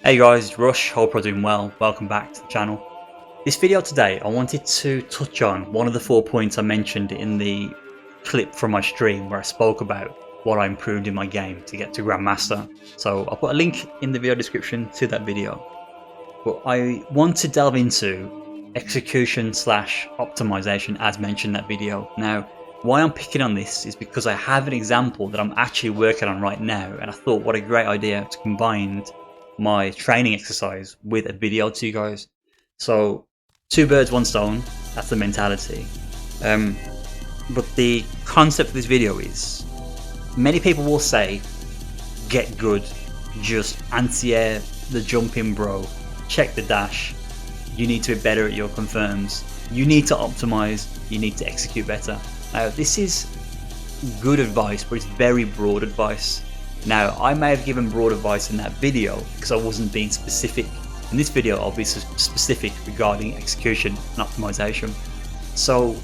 Hey guys, it's Rush, hope you're doing well, welcome back to the channel. This video today, I wanted to touch on one of the 4 points I mentioned in the clip from my stream where I spoke about what I improved in my game to get to Grandmaster. So I'll put a link in the video description to that video. But I want to delve into execution / optimization as mentioned in that video. Now, why I'm picking on this is because I have an example that I'm actually working on right now, and I thought what a great idea to combine my training exercise with a video to you guys. So 2 birds 1 stone, that's the mentality. But the concept of this video is, many people will say get good, just anti-air the jumping bro, check the dash, you need to be better at your confirms, you need to optimize, you need to execute better. Now this is good advice, but it's very broad advice. Now, I may have given broad advice in that video because I wasn't being specific. In this video, I'll be specific regarding execution and optimization. So,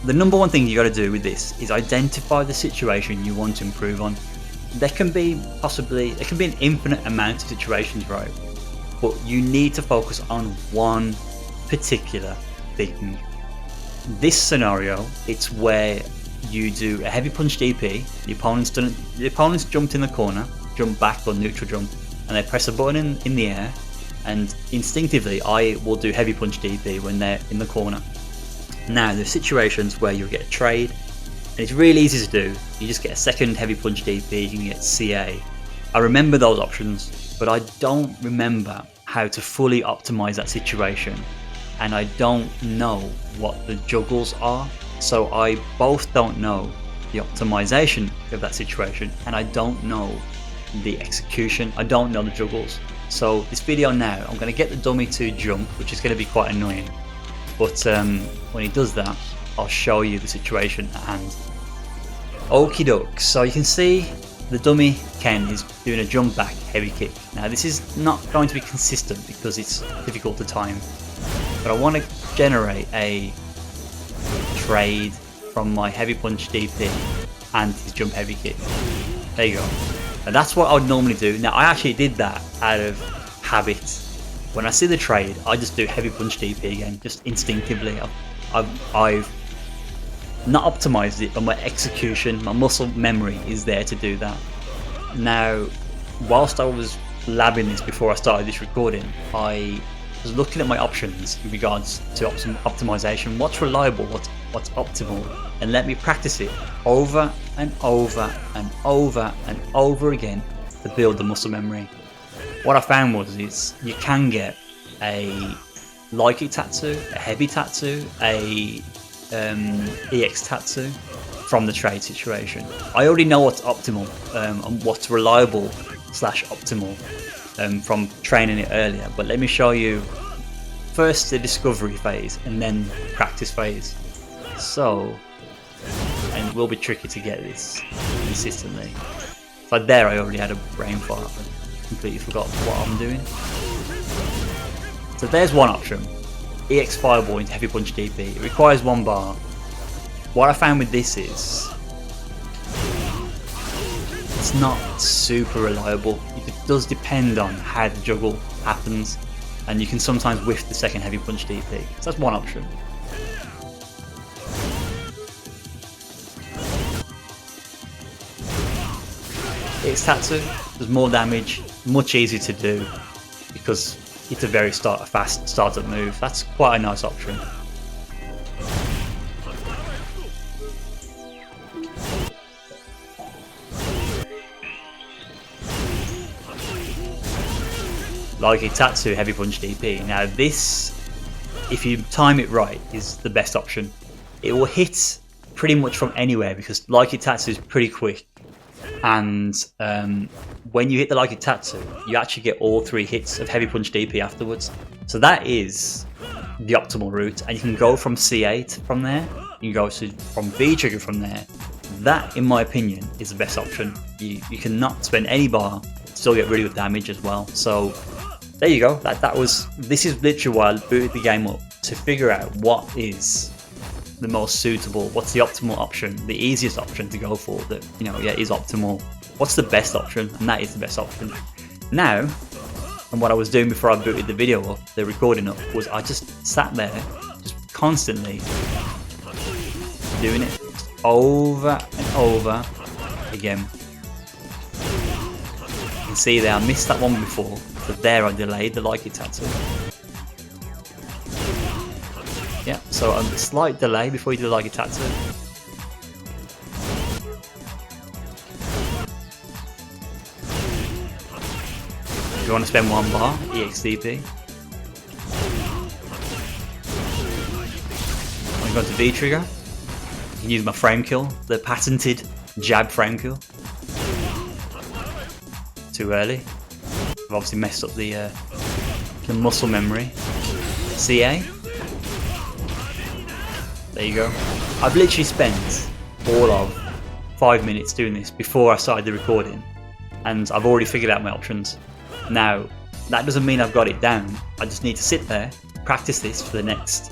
the number one thing you got to do with this is identify the situation you want to improve on. There can be an infinite amount of situations, right? But you need to focus on one particular thing. This scenario, it's where you do a heavy punch DP, the opponent's jumped in the corner, jump back or neutral jump, and they press a button in the air, and instinctively I will do heavy punch DP when they're in the corner. Now there's situations where you'll get a trade, and it's really easy to do. You just get a second heavy punch DP, you can get CA. I remember those options, but I don't remember how to fully optimize that situation, and I don't know what the juggles are. So I both don't know the optimization of that situation, and I don't know the execution, I don't know the juggles. So this video now, I'm going to get the dummy to jump, which is going to be quite annoying, but when he does that, I'll show you the situation at hand. Okie doke, so you can see the dummy Ken is doing a jump back heavy kick. Now this is not going to be consistent because it's difficult to time, but I want to generate a trade from my heavy punch DP and his jump heavy kick. There you go. And that's what I would normally do. Now I actually did that out of habit. When I see the trade, I just do heavy punch DP again, just instinctively. I've not optimized it, but my execution, my muscle memory is there to do that. Now, whilst I was labbing this before I started this recording, I was looking at my options in regards to optimization. What's reliable, what's optimal, and let me practice it over and over and over and over again to build the muscle memory. What I found was you can get a like it tattoo, a heavy tattoo, a EX tattoo from the trade situation. I already know what's optimal and what's reliable / optimal from training it earlier, but let me show you first the discovery phase and then the practice phase. So, and it will be tricky to get this consistently. So there I already had a brain fart, I completely forgot what I'm doing. So there's one option, EX Fireball into heavy punch DP. It requires 1 bar. What I found with this is it's not super reliable. It does depend on how the juggle happens, and you can sometimes whiff the second heavy punch DP. So that's one option. It's tattoo, does more damage, much easier to do because it's a very fast startup move. That's quite a nice option. Like a tattoo heavy punch DP. Now this, if you time it right, is the best option. It will hit pretty much from anywhere because like a tattoo is pretty quick, and when you hit the like a tattoo, you actually get all 3 hits of heavy punch DP afterwards. So that is the optimal route, and you can go from C8 from there. You can go from V trigger from there. That, in my opinion, is the best option. You cannot spend any bar, still get really good damage as well. So there you go. This is literally why I booted the game up, to figure out what is the most suitable, what's the optimal option, the easiest option to go for that, is optimal. What's the best option? And that is the best option. Now, And what I was doing before I booted the video up, the recording up, was I just sat there, just constantly doing it over and over again. You can see there, I missed that one before, but there I delayed the like it tattoo. Yeah, so a slight delay before you do the like it tattoo. If you want to spend 1 bar, EXDP. When you go to V trigger, you can use my frame kill, the patented jab frame kill. Too early. I've obviously messed up the muscle memory. CA. There you go. I've literally spent all of 5 minutes doing this before I started the recording, and I've already figured out my options. Now, that doesn't mean I've got it down. I just need to sit there, practice this for the next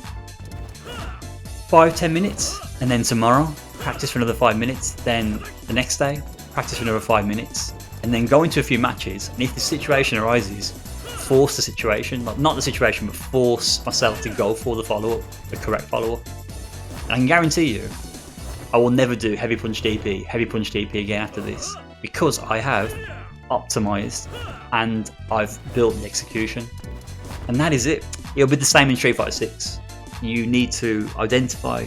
5-10 minutes, and then tomorrow practice for another 5 minutes, then the next day practice for another 5 minutes, and then go into a few matches. And if the situation arises, force the situation, like not the situation, but force myself to go for the follow-up, the correct follow-up. I can guarantee you I will never do heavy punch DP again after this, because I have optimized and I've built the execution, and that is it. It'll be the same in Street Fighter 6. You need to identify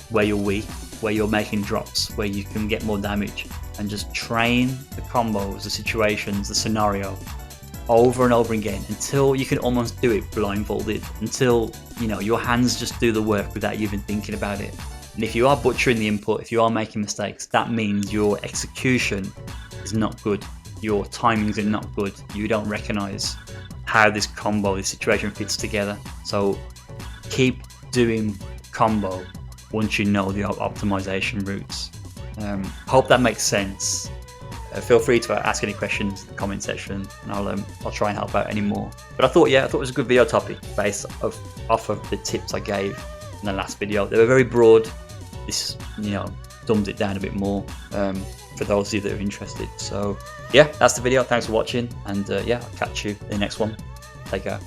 where you're weak, where you're making drops, where you can get more damage, and just train the combos, the situations, the scenario over and over again until you can almost do it blindfolded, until you know your hands just do the work without you even thinking about it. And if you are butchering the input, if you are making mistakes, that means your execution is not good, your timings are not good, you don't recognize how this combo, this situation fits together. So keep doing combo once you know the optimization routes. Hope that makes sense. Feel free to ask any questions in the comment section, and I'll try and help out any more. But I thought it was a good video topic based off of the tips I gave in the last video. They were very broad. This, dumbed it down a bit more for those of you that are interested. So yeah, that's the video. Thanks for watching, and yeah, I'll catch you in the next one. Take care.